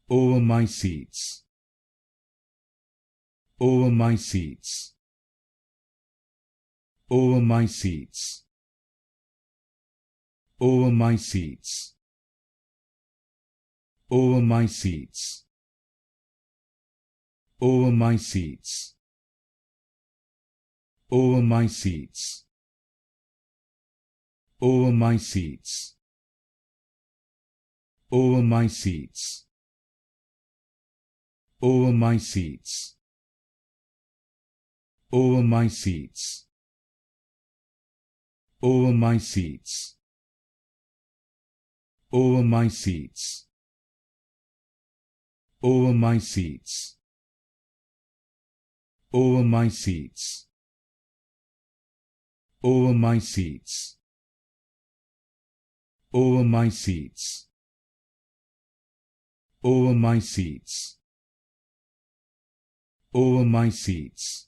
Oomycetes. Oomycetes. Oomycetes. Oomycetes. Oomycetes. Oomycetes. Oomycetes. Oomycetes. Oomycetes. Oomycetes. Oomycetes. Oomycetes. Oomycetes. Oomycetes. Oomycetes. Oomycetes. Oomycetes. Oomycetes. Oomycetes.